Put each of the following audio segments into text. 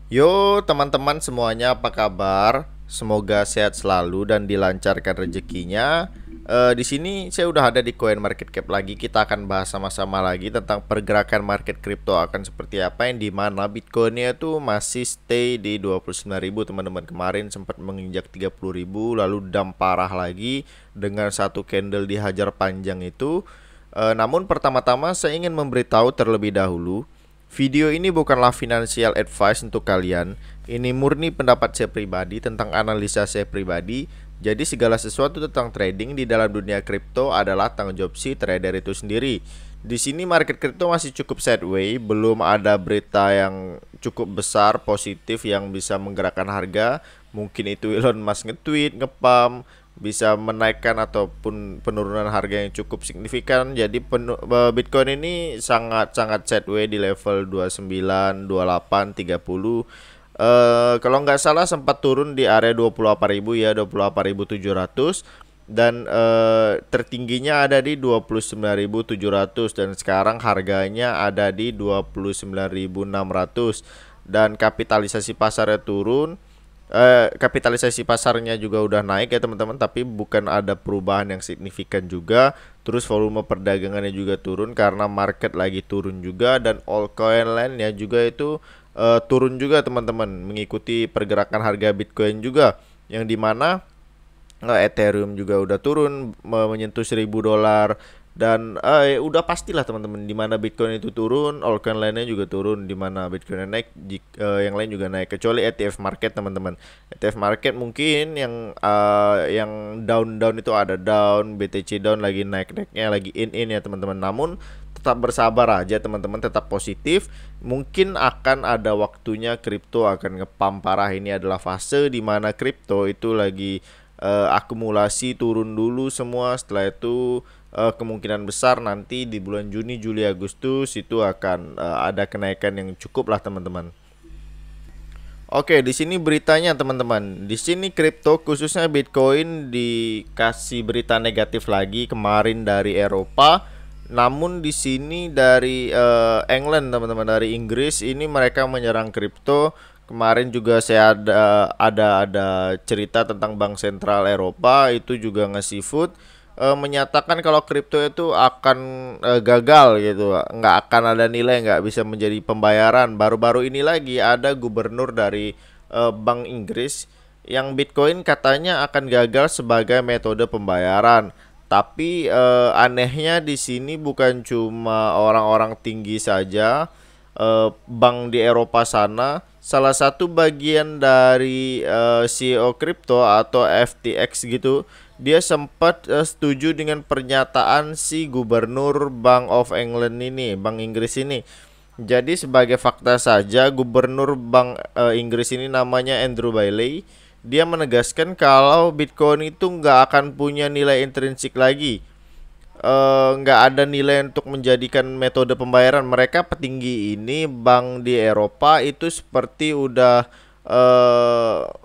Yo teman-teman semuanya, apa kabar? Semoga sehat selalu dan dilancarkan rezekinya. Di sini saya udah ada di Coin Market Cap lagi. Kita akan bahas sama-sama lagi tentang pergerakan market kripto akan seperti apa, yang dimana Bitcoinnya tuh masih stay di 29.000 teman-teman. Kemarin sempat menginjak 30.000 lalu dump parah lagi dengan satu candle dihajar panjang itu. Namun pertama-tama saya ingin memberitahu terlebih dahulu, video ini bukanlah financial advice untuk kalian. Ini murni pendapat saya pribadi tentang analisa saya pribadi. Jadi segala sesuatu tentang trading di dalam dunia kripto adalah tanggung jawab si trader itu sendiri. Di sini market kripto masih cukup sideways, belum ada berita yang cukup besar positif yang bisa menggerakkan harga. Mungkin itu Elon Musk nge-tweet, nge-pump, bisa menaikkan ataupun penurunan harga yang cukup signifikan. Jadi Bitcoin ini sangat-sangat sideways di level 29, 28, 30. Kalau nggak salah sempat turun di area 28.000 ya, 28.700, dan tertingginya ada di 29.700, dan sekarang harganya ada di 29.600, dan kapitalisasi pasarnya turun. Kapitalisasi pasarnya juga udah naik ya teman-teman, tapi bukan ada perubahan yang signifikan juga. Terus volume perdagangannya juga turun karena market lagi turun juga, dan altcoin lainnya juga itu turun juga teman-teman, mengikuti pergerakan harga Bitcoin juga, yang dimana Ethereum juga udah turun menyentuh $1.000. Dan udah pastilah teman-teman, di mana Bitcoin itu turun, altcoin lainnya juga turun. Di mana Bitcoin naik, yang lain juga naik, kecuali ETF market teman-teman. ETF market mungkin yang down itu ada down, BTC down lagi naik-naiknya, lagi in ya teman-teman. Namun tetap bersabar aja teman-teman, tetap positif. Mungkin akan ada waktunya kripto akan ngepam parah. Ini adalah fase di mana kripto itu lagi akumulasi turun dulu semua. Setelah itu kemungkinan besar nanti di bulan Juni, Juli, Agustus itu akan ada kenaikan yang cukup lah teman-teman. Oke, di sini beritanya teman-teman. Di sini kripto khususnya Bitcoin dikasih berita negatif lagi kemarin dari Eropa. Namun di sini dari England teman-teman, dari Inggris, ini mereka menyerang kripto. Kemarin juga saya ada cerita tentang Bank Sentral Eropa itu juga ngasih food, menyatakan kalau kripto itu akan gagal gitu, nggak akan ada nilai, nggak bisa menjadi pembayaran. Baru-baru ini lagi ada gubernur dari Bank Inggris yang Bitcoin katanya akan gagal sebagai metode pembayaran. Tapi anehnya di sini bukan cuma orang-orang tinggi saja, bank di Eropa sana, salah satu bagian dari CEO kripto atau FTX gitu, dia sempat setuju dengan pernyataan si gubernur Bank of England ini, Bank Inggris ini. Jadi sebagai fakta saja, gubernur Bank Inggris ini namanya Andrew Bailey. Dia menegaskan kalau Bitcoin itu nggak akan punya nilai intrinsik lagi, nggak ada nilai untuk menjadikan metode pembayaran. Mereka petinggi ini bank di Eropa itu seperti udah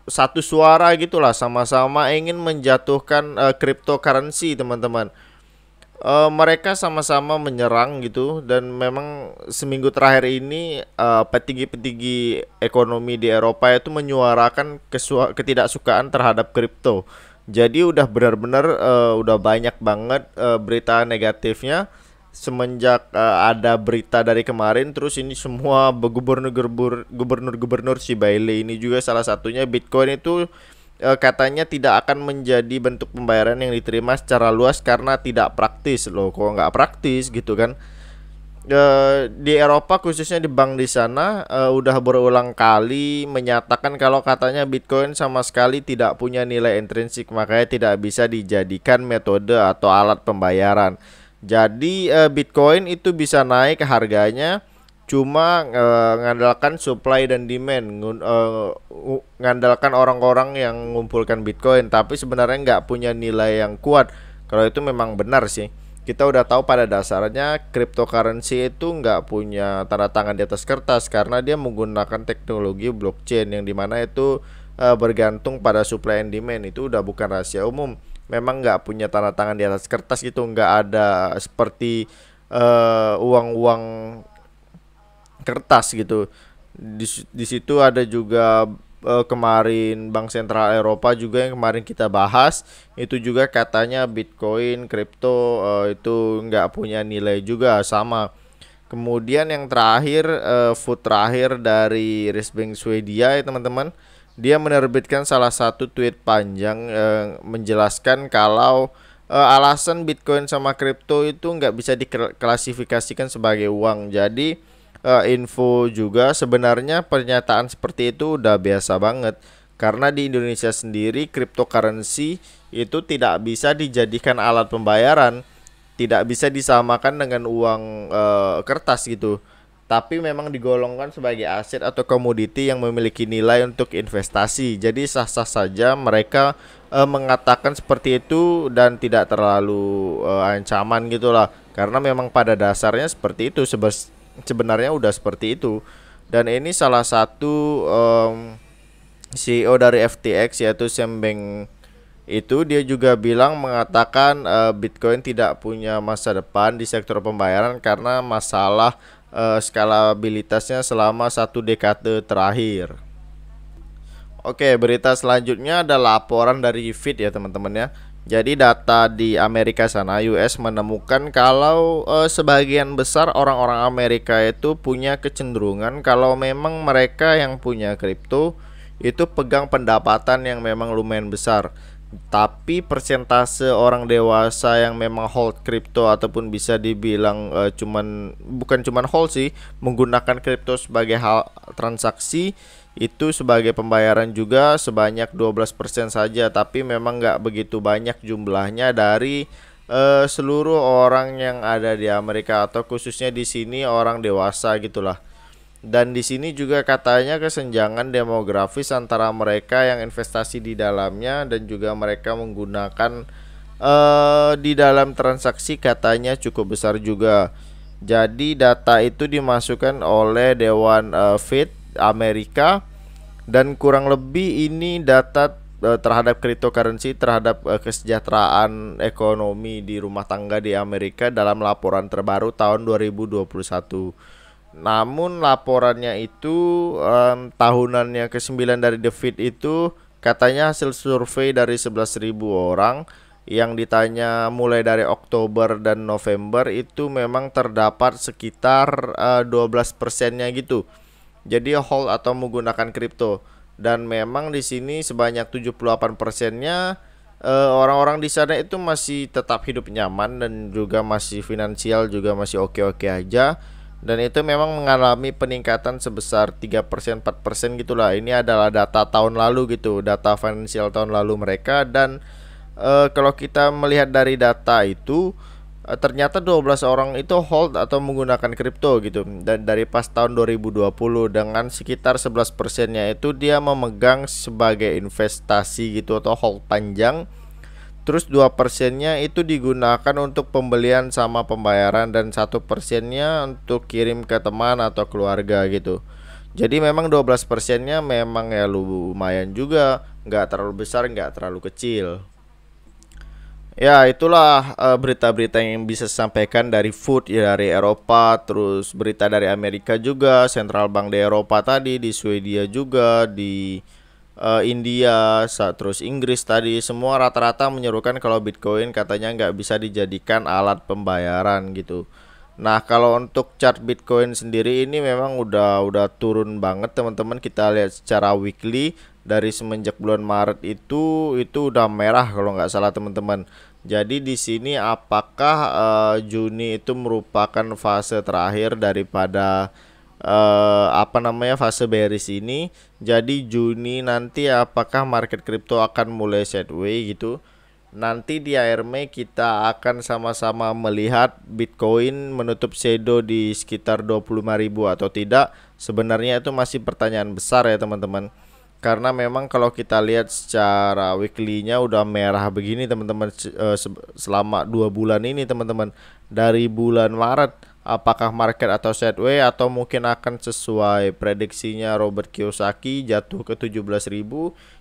satu suara gitulah, sama-sama ingin menjatuhkan cryptocurrency teman-teman. Mereka sama-sama menyerang gitu, dan memang seminggu terakhir ini petinggi-petinggi ekonomi di Eropa itu menyuarakan ketidaksukaan terhadap kripto. Jadi udah benar-benar udah banyak banget berita negatifnya semenjak ada berita dari kemarin. Terus ini semua gubernur-gubernur si Bailey ini juga salah satunya, Bitcoin itu katanya tidak akan menjadi bentuk pembayaran yang diterima secara luas karena tidak praktis. Loh, kok nggak praktis gitu kan? Di Eropa khususnya di bank di sana udah berulang kali menyatakan kalau katanya Bitcoin sama sekali tidak punya nilai intrinsik, makanya tidak bisa dijadikan metode atau alat pembayaran. Jadi Bitcoin itu bisa naik harganya cuma ngandalkan supply dan demand, ngandalkan orang-orang yang mengumpulkan Bitcoin, tapi sebenarnya nggak punya nilai yang kuat. Kalau itu memang benar sih. Kita udah tahu pada dasarnya cryptocurrency itu nggak punya tanda tangan di atas kertas, karena dia menggunakan teknologi blockchain yang dimana itu bergantung pada supply and demand. Itu udah bukan rahasia umum. Memang nggak punya tanda tangan di atas kertas gitu, nggak ada seperti uang-uang kertas gitu. Di situ ada juga kemarin Bank Sentral Eropa juga yang kemarin kita bahas, itu juga katanya Bitcoin, kripto itu nggak punya nilai juga sama. Kemudian yang terakhir, food terakhir dari Riksbank Swedia ya teman-teman. Dia menerbitkan salah satu tweet panjang menjelaskan kalau alasan Bitcoin sama kripto itu nggak bisa diklasifikasikan sebagai uang. Jadi info juga sebenarnya pernyataan seperti itu udah biasa banget. Karena di Indonesia sendiri cryptocurrency itu tidak bisa dijadikan alat pembayaran, tidak bisa disamakan dengan uang kertas gitu. Tapi memang digolongkan sebagai aset atau komoditi yang memiliki nilai untuk investasi. Jadi sah-sah saja mereka mengatakan seperti itu dan tidak terlalu ancaman gitulah. Karena memang pada dasarnya seperti itu, sebenarnya udah seperti itu. Dan ini salah satu CEO dari FTX yaitu Sam Bankman, itu dia juga bilang mengatakan Bitcoin tidak punya masa depan di sektor pembayaran karena masalah skalabilitasnya selama satu dekade terakhir. Oke, berita selanjutnya ada laporan dari Fit ya teman-teman ya. Jadi data di Amerika sana, US menemukan kalau sebagian besar orang-orang Amerika itu punya kecenderungan kalau memang mereka yang punya kripto itu pegang pendapatan yang memang lumayan besar. Tapi persentase orang dewasa yang memang hold kripto ataupun bisa dibilang bukan cuman hold sih, menggunakan kripto sebagai hal transaksi itu sebagai pembayaran juga sebanyak 12% saja, tapi memang nggak begitu banyak jumlahnya dari seluruh orang yang ada di Amerika atau khususnya di sini orang dewasa gitulah. Dan di sini juga katanya kesenjangan demografis antara mereka yang investasi di dalamnya dan juga mereka menggunakan di dalam transaksi katanya cukup besar juga. Jadi data itu dimasukkan oleh Dewan Fed Amerika dan kurang lebih ini data terhadap cryptocurrency, terhadap kesejahteraan ekonomi di rumah tangga di Amerika dalam laporan terbaru tahun 2021. Namun laporannya itu tahunannya ke-9 dari The Fed itu katanya hasil survei dari 11.000 orang yang ditanya mulai dari Oktober dan November itu memang terdapat sekitar 12%-nya gitu. Jadi hold atau menggunakan kripto, dan memang di sini sebanyak 78%-nya orang-orang di sana itu masih tetap hidup nyaman dan juga masih finansial juga masih oke-oke aja, dan itu memang mengalami peningkatan sebesar 3% 4% gitulah. Ini adalah data tahun lalu gitu, data finansial tahun lalu mereka. Dan kalau kita melihat dari data itu ternyata 12 orang itu hold atau menggunakan kripto gitu. Dan dari pas tahun 2020 dengan sekitar 11%-nya itu dia memegang sebagai investasi gitu atau hold panjang. Terus 2%-nya itu digunakan untuk pembelian sama pembayaran, dan 1%-nya untuk kirim ke teman atau keluarga gitu. Jadi memang 12%-nya memang ya lumayan juga, nggak terlalu besar, nggak terlalu kecil. Ya itulah berita-berita yang bisa saya sampaikan dari Food ya, dari Eropa. Terus berita dari Amerika juga, Central Bank di Eropa tadi, di Swedia juga, di India, terus Inggris tadi, semua rata-rata menyerukan kalau Bitcoin katanya nggak bisa dijadikan alat pembayaran gitu. Nah kalau untuk chart Bitcoin sendiri ini memang udah turun banget teman-teman. Kita lihat secara weekly dari semenjak bulan Maret itu udah merah kalau nggak salah teman-teman. Jadi di sini apakah Juni itu merupakan fase terakhir daripada fase bearish ini. Jadi Juni nanti apakah market crypto akan mulai sideways gitu. Nanti di akhir Mei kita akan sama-sama melihat Bitcoin menutup shadow di sekitar 25.000 atau tidak. Sebenarnya itu masih pertanyaan besar ya teman-teman. Karena memang kalau kita lihat secara weekly-nya udah merah begini teman-teman selama 2 bulan ini teman-teman. Dari bulan Maret, apakah market atau sideways atau mungkin akan sesuai prediksinya Robert Kiyosaki jatuh ke 17.000.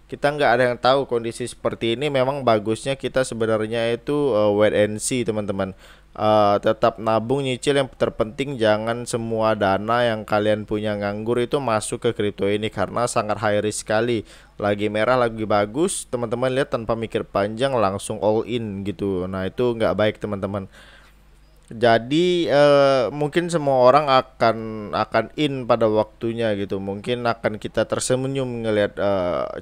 kita nggak ada yang tahu kondisi seperti ini. Memang bagusnya kita sebenarnya itu wait and see teman-teman. Tetap nabung nyicil, yang terpenting jangan semua dana yang kalian punya nganggur itu masuk ke kripto ini karena sangat high risk sekali. Lagi merah lagi bagus, teman-teman lihat tanpa mikir panjang langsung all in gitu. Nah itu nggak baik teman-teman. Jadi mungkin semua orang akan in pada waktunya gitu. Mungkin akan kita tersenyum ngelihat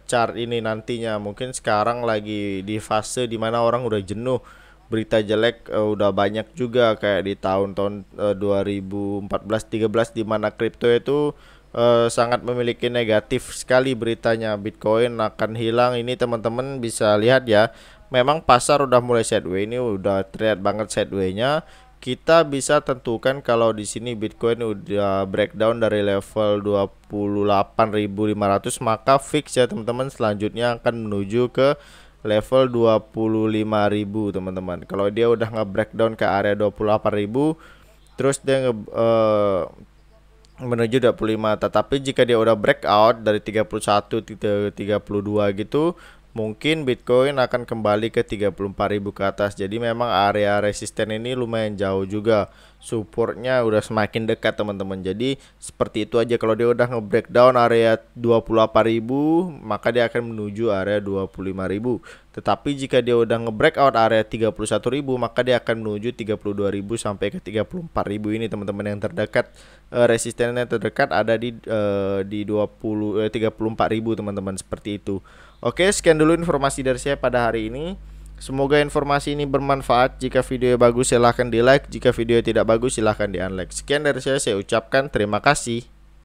chart ini nantinya. Mungkin sekarang lagi di fase dimana orang udah jenuh. Berita jelek udah banyak juga kayak di tahun-tahun 2014-13 di mana kripto itu sangat memiliki negatif sekali beritanya. Bitcoin akan hilang, ini teman-teman bisa lihat ya. Memang pasar udah mulai sideways, ini udah terlihat banget sideways-nya. Kita bisa tentukan kalau di sini Bitcoin udah breakdown dari level 28.500, maka fix ya teman-teman, selanjutnya akan menuju ke level 25.000 teman-teman. Kalau dia udah nge-breakdown ke area 28.000 terus dia menuju 25, tetapi jika dia udah breakout dari 31 ke 32 gitu, mungkin Bitcoin akan kembali ke 34.000 ke atas. Jadi memang area resisten ini lumayan jauh juga, supportnya udah semakin dekat teman-teman. Jadi seperti itu aja, kalau dia udah nge-breakdown area 28.000 maka dia akan menuju area 25.000. Tetapi jika dia udah nge-breakout area 31.000 maka dia akan menuju 32.000 sampai ke 34.000 ini teman-teman yang terdekat. Resistennya terdekat ada di 34.000 teman-teman, seperti itu. Oke, sekian dulu informasi dari saya pada hari ini. Semoga informasi ini bermanfaat. Jika video bagus silahkan di like, jika video tidak bagus silahkan di unlike. Sekian dari saya ucapkan terima kasih.